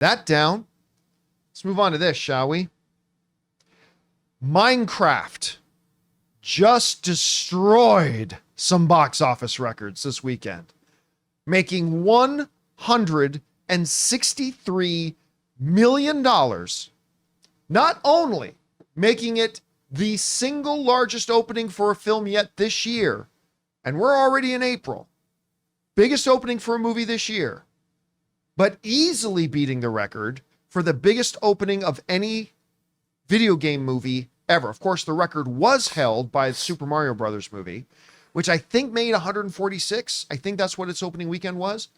That down. Let's move on to this, shall we? Minecraft just destroyed some box office records this weekend, making $163 million. Not only making it the single largest opening for a film yet this year, and we're already in April, biggest opening for a movie this year, but easily beating the record for the biggest opening of any video game movie ever. Of course, the record was held by the Super Mario Brothers movie, which I think made 146. I think that's what its opening weekend was.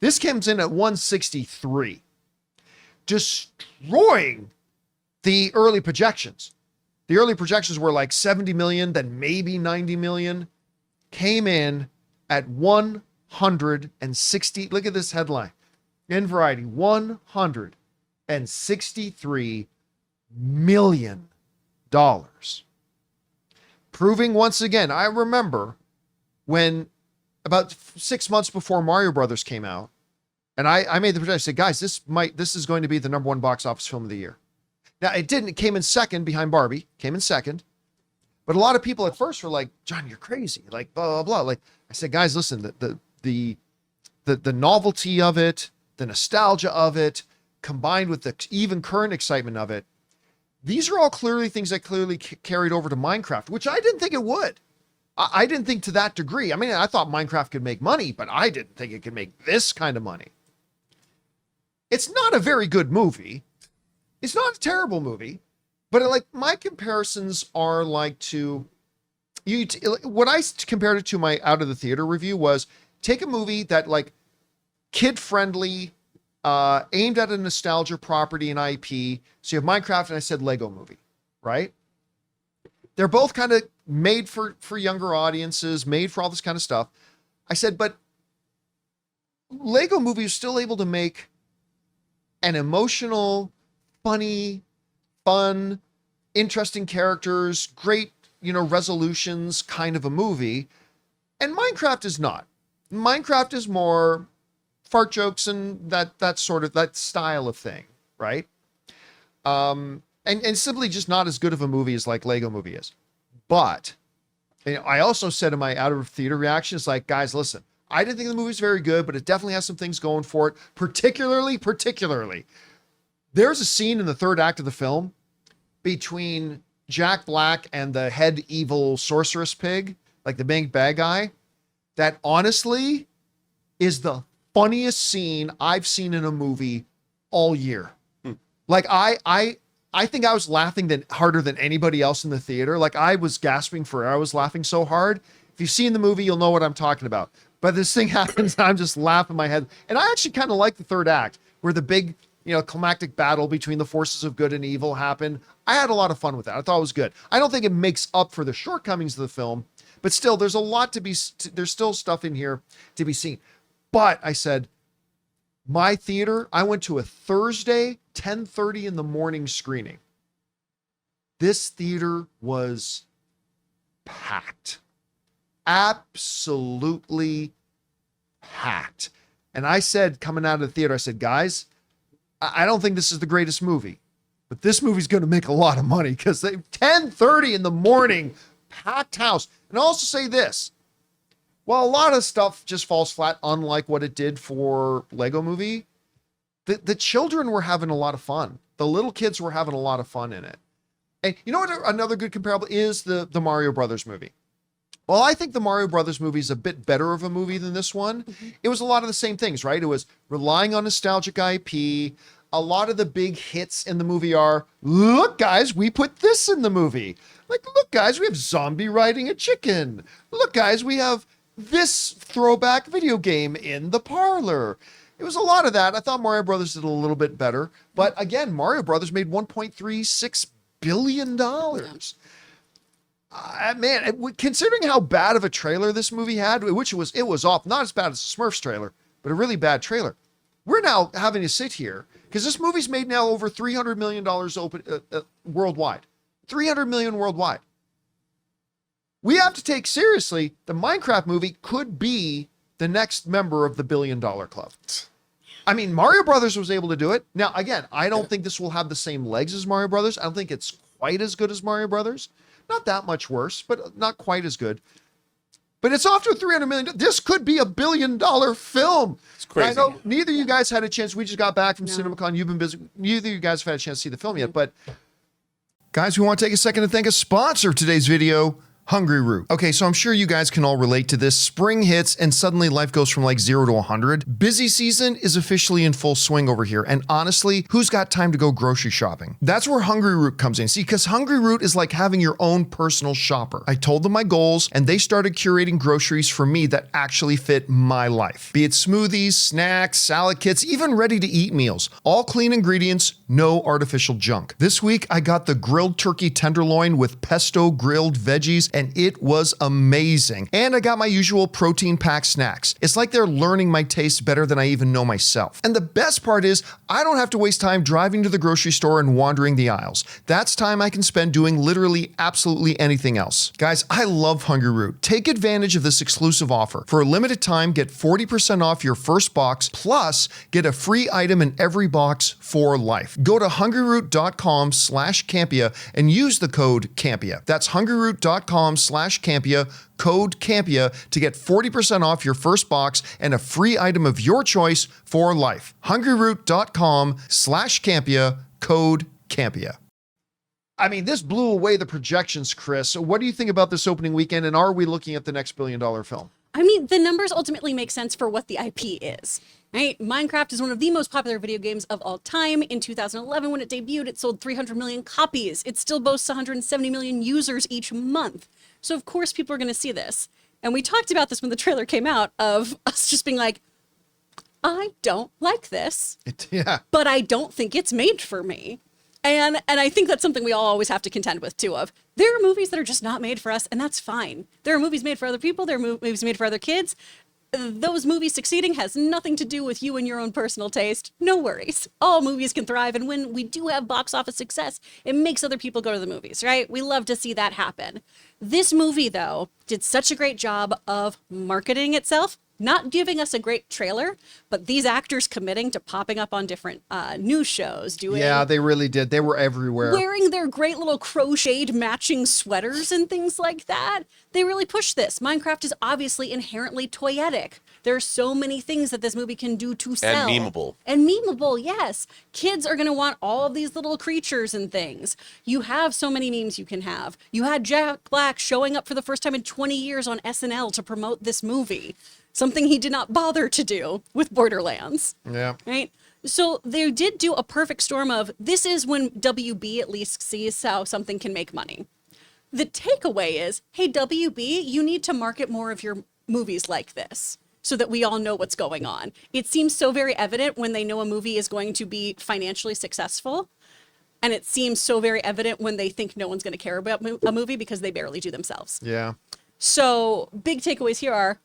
This comes in at 163, destroying the early projections. The early projections were like 70 million, then maybe 90 million. Came in at 160. Look at this headline in Variety, $163 million. Proving once again, I remember when about 6 months before Mario Brothers came out, and I made the prediction, I said, guys, this is going to be the number one box office film of the year. Now, it didn't. It came in second behind Barbie, came in second. But a lot of people at first were like, John, you're crazy. Like, blah, blah, blah. Like, I said, guys, listen, the novelty of it, the nostalgia of it, combined with the even current excitement of it, these are all clearly things that clearly carried over to Minecraft, which I didn't think it would. I didn't think to that degree. I mean, I thought Minecraft could make money, but I didn't think it could make this kind of money. It's not a very good movie. It's not a terrible movie, but my comparisons are like to what I compared it to my out of the theater review was take a movie that like kid friendly, aimed at a nostalgia property and IP. So you have Minecraft and I said Lego movie, right? They're both kind of made for younger audiences, made for all this kind of stuff. I said, but Lego movie is still able to make an emotional, funny, fun, interesting characters, great, resolutions kind of a movie. And Minecraft is not. Minecraft is more fart jokes and that sort of that style of thing, right? And simply just not as good of a movie as like Lego movie is. But I also said in my out of theater reactions, like, guys, listen, I didn't think the movie's very good, but it definitely has some things going for it. Particularly, there's a scene in the third act of the film between Jack Black and the head evil sorceress pig, like the big bad guy, that honestly is the funniest scene I've seen in a movie all year. Like I think I was laughing harder than anybody else in the theater. Like I was gasping for air. I was laughing so hard. If you've seen the movie, you'll know what I'm talking about. But this thing happens and I'm just laughing my head. And I actually kind of like the third act where the big, climactic battle between the forces of good and evil happened. I had a lot of fun with that. I thought it was good. I don't think it makes up for the shortcomings of the film, but still there's a lot there's still stuff in here to be seen. But I said, my theater, I went to a Thursday, 10:30 in the morning screening. This theater was packed. Absolutely packed. And I said, coming out of the theater, I said, guys, I don't think this is the greatest movie, but this movie's going to make a lot of money because 10:30 in the morning, packed house. And I'll also say this. Well, a lot of stuff just falls flat, unlike what it did for Lego movie. The children were having a lot of fun. The little kids were having a lot of fun in it. And you know what another good comparable is? The Mario Brothers movie. Well, I think the Mario Brothers movie is a bit better of a movie than this one. Mm-hmm. It was a lot of the same things, right? It was relying on nostalgic IP. A lot of the big hits in the movie are, look, guys, we put this in the movie. Like, look, guys, we have zombie riding a chicken. Look, guys, we have this throwback video game in the parlor. It was a lot of that. I thought Mario Brothers did a little bit better. But again, Mario Brothers made $1.36 billion. Man, considering how bad of a trailer this movie had, which it was off, not as bad as the Smurfs trailer, but a really bad trailer. We're now having to sit here because this movie's made now over $300 million worldwide. $300 million worldwide. We have to take seriously the Minecraft movie could be the next member of the $1 billion club. I mean, Mario Brothers was able to do it. Now, again, I don't think this will have the same legs as Mario Brothers. I don't think it's quite as good as Mario Brothers. Not that much worse, but not quite as good. But it's off to $300 million. This could be $1 billion film. It's crazy. I know neither of you guys had a chance. We just got back from CinemaCon. You've been busy. Neither of you guys have had a chance to see the film yet. But guys, we want to take a second to thank a sponsor of today's video, Hungryroot. Okay, so I'm sure you guys can all relate to this. Spring hits and suddenly life goes from like 0 to 100. Busy season is officially in full swing over here. And honestly, who's got time to go grocery shopping? That's where Hungryroot comes in. See, because Hungryroot is like having your own personal shopper. I told them my goals and they started curating groceries for me that actually fit my life. Be it smoothies, snacks, salad kits, even ready to eat meals. All clean ingredients, no artificial junk. This week, I got the grilled turkey tenderloin with pesto grilled veggies, and it was amazing. And I got my usual protein-packed snacks. It's like they're learning my taste better than I even know myself. And the best part is, I don't have to waste time driving to the grocery store and wandering the aisles. That's time I can spend doing literally absolutely anything else. Guys, I love Hungryroot. Take advantage of this exclusive offer. For a limited time, get 40% off your first box, plus get a free item in every box for life. Go to hungryroot.com/Campea and use the code Campea. That's hungryroot.com/Campea, code Campea, to get 40% off your first box and a free item of your choice for life. hungryroot.com/Campea, code Campea. I mean, this blew away the projections, Chris. So what do you think about this opening weekend, and are we looking at the next billion-dollar film? I mean, the numbers ultimately make sense for what the IP is, right? Minecraft is one of the most popular video games of all time. In 2011, when it debuted, it sold 300 million copies. It still boasts 170 million users each month. So of course people are going to see this. And we talked about this when the trailer came out, of us just being like, I don't like this, but I don't think it's made for me. And I think that's something we all always have to contend with too, of there are movies that are just not made for us, and that's fine. There are movies made for other people. There are movies made for other kids. Those movies succeeding has nothing to do with you and your own personal taste. No worries. All movies can thrive. And when we do have box office success, it makes other people go to the movies, right? We love to see that happen. This movie, though, did such a great job of marketing itself, not giving us a great trailer, but these actors committing to popping up on different news shows, Yeah, they really did. They were everywhere. Wearing their great little crocheted matching sweaters and things like that. They really pushed this. Minecraft is obviously inherently toyetic. There are so many things that this movie can do to sell. And memeable. And memeable, yes. Kids are going to want all of these little creatures and things. You have so many memes you can have. You had Jack Black showing up for the first time in 20 years on SNL to promote this movie. Something he did not bother to do with Borderlands. Yeah. Right? So they did do a perfect storm of, this is when WB at least sees how something can make money. The takeaway is, hey, WB, you need to market more of your movies like this so that we all know what's going on. It seems so very evident when they know a movie is going to be financially successful. And it seems so very evident when they think no one's going to care about a movie because they barely do themselves. Yeah. So big takeaways here are,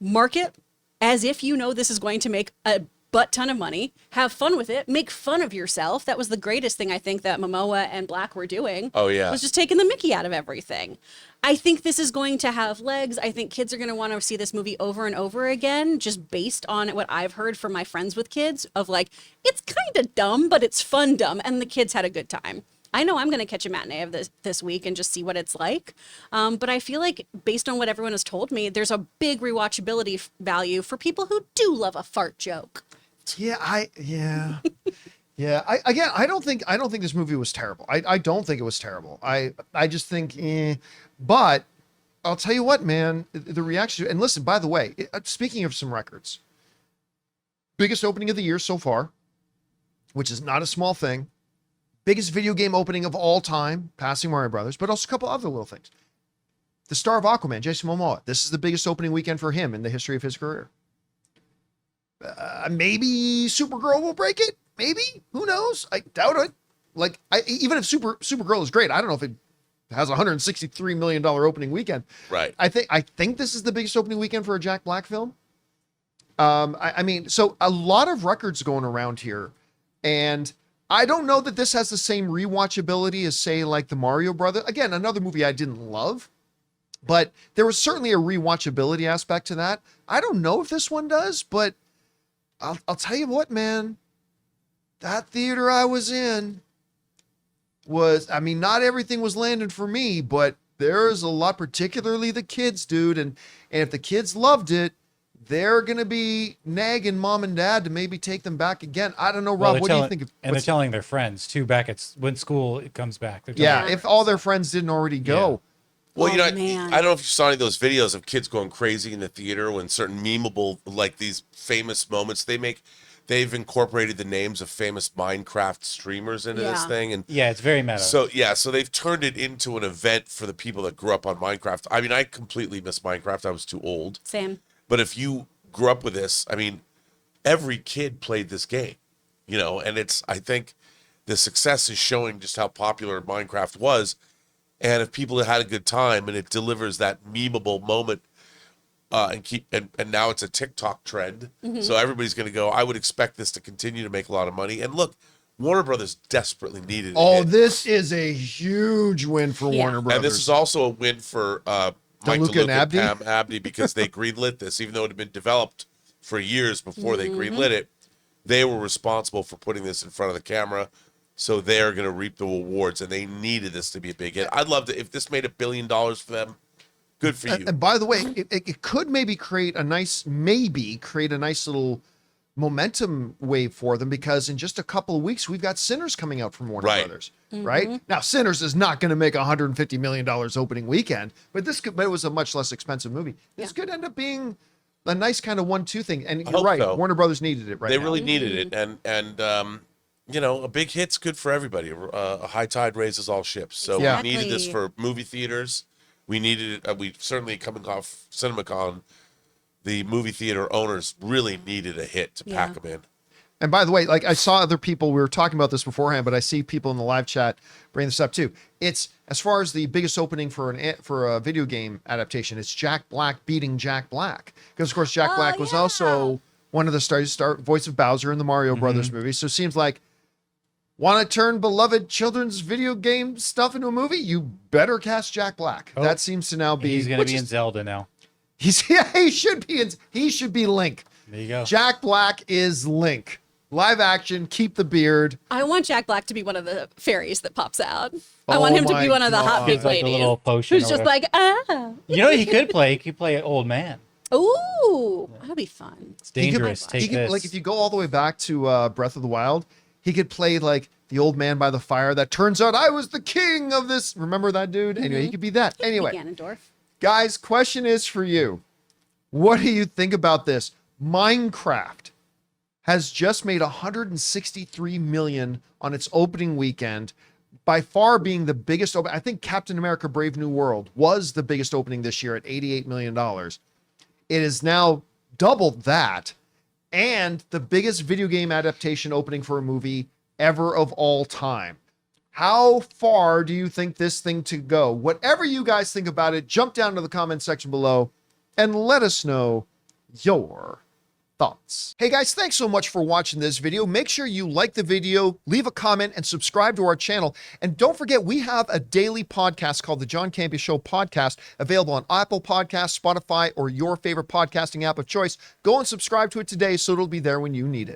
market as if you know this is going to make a butt ton of money. Have fun with it. Make fun of yourself. That was the greatest thing I think that Momoa and Black were doing. Oh, yeah. Was just taking the mickey out of everything. I think this is going to have legs. I think kids are going to want to see this movie over and over again, just based on what I've heard from my friends with kids of like, it's kind of dumb, but it's fun dumb. And the kids had a good time. I know I'm going to catch a matinee of this week and just see what it's like. But I feel like based on what everyone has told me, there's a big rewatchability value for people who do love a fart joke. Yeah. I don't think this movie was terrible. I don't think it was terrible. I just think, but I'll tell you what, man, the reaction, and listen, by the way, speaking of some records, biggest opening of the year so far, which is not a small thing. Biggest video game opening of all time, passing Mario Brothers, but also a couple other little things. The star of Aquaman, Jason Momoa. This is the biggest opening weekend for him in the history of his career. Maybe Supergirl will break it. Maybe. Who knows? I doubt it. Like, even if Supergirl is great, I don't know if it has a $163 million opening weekend. Right. I think this is the biggest opening weekend for a Jack Black film. I mean, so a lot of records going around here, and I don't know that this has the same rewatchability as, say, like the Mario Brothers. Again, another movie I didn't love, but there was certainly a rewatchability aspect to that. I don't know if this one does, but I'll tell you what, man. That theater I was in was, I mean, not everything was landing for me, but there's a lot, particularly the kids, dude. And if the kids loved it, they're going to be nagging mom and dad to maybe take them back again. I don't know, Well, Rob, what do you think? And they're telling their friends too back at when school it comes back. Yeah, if all their friends didn't already go. Well, Oh, you know, man. I don't know if you saw any of those videos of kids going crazy in the theater when certain memeable, like these famous moments they make. They've incorporated the names of famous Minecraft streamers into this Yeah. thing, and Yeah, it's very meta. so they've turned it into an event for the people that grew up on Minecraft. I mean, I completely miss Minecraft. I was too old. Same. But if you grew up with this, I mean, every kid played this game, you know, and I think the success is showing just how popular Minecraft was. And if people had a good time and it delivers that memeable moment, and now it's a TikTok trend. So everybody's going to go, I would expect this to continue to make a lot of money. And look, Warner Brothers desperately needed it. Oh, this is a huge win for Yeah. Warner Brothers. And this is also a win for Mike DeLuca and Abdi? Pam Abdi because they greenlit this, even though it had been developed for years before they greenlit it. They were responsible for putting this in front of the camera, so they're going to reap the rewards, and they needed this to be a big hit. I'd love to if this made $1 billion for them. Good for you. And by the way, it could maybe create a nice little momentum wave for them, because in just a couple of weeks we've got Sinners coming out from Warner Right. Brothers. Right now, Sinners is not going to make $150 million opening weekend, but it was a much less expensive movie. This could end up being a nice kind of 1-2 thing. And you're hope right, so. Warner Brothers needed it right They now. really needed it, and you know, a big hit's good for everybody. A high tide raises all ships. So Exactly. we needed this for movie theaters. We needed it. We certainly, coming off CinemaCon, the movie theater owners really needed a hit to pack them in. And by the way, like, I saw other people, we were talking about this beforehand, but I see people in the live chat bring this up too. It's, as far as the biggest opening for a video game adaptation, it's Jack Black beating Jack Black. Because of course Jack Black was also one of the star voice of Bowser in the Mario Brothers movie. So it seems like, want to turn beloved children's video game stuff into a movie? You better cast Jack Black. Oh, that seems to now be, he's going to be in Zelda now. he should be Link. There you go. Jack Black is Link. Live action, keep the beard. I want Jack Black to be one of the fairies that pops out. I Oh want him to my be one of the hot God. big Gives, like, a ladies. little potion Who's or just whatever. like, You know what he could play? He could play an old man. ooh, that'd be fun. It's dangerous. He Take could, this. like, if you go all the way back to Breath of the Wild, he could play like the old man by the fire that turns out I was the king of this. Remember that dude? Anyway, he could be that. Anyway, Ganondorf. guys, question is for you. What do you think about this? Minecraft has just made 163 million on its opening weekend, by far being the biggest opening. I think Captain America Brave New World was the biggest opening this year at $88 million. It is now doubled that, and the biggest video game adaptation opening for a movie ever of all time. How far do you think this thing to go? Whatever you guys think about it, jump down to the comment section below and let us know your thoughts. Hey guys, thanks so much for watching this video. Make sure you like the video, leave a comment, and subscribe to our channel. And don't forget, we have a daily podcast called the John Campea Show podcast, available on Apple Podcasts, Spotify, or your favorite podcasting app of choice. Go and subscribe to it today so it'll be there when you need it.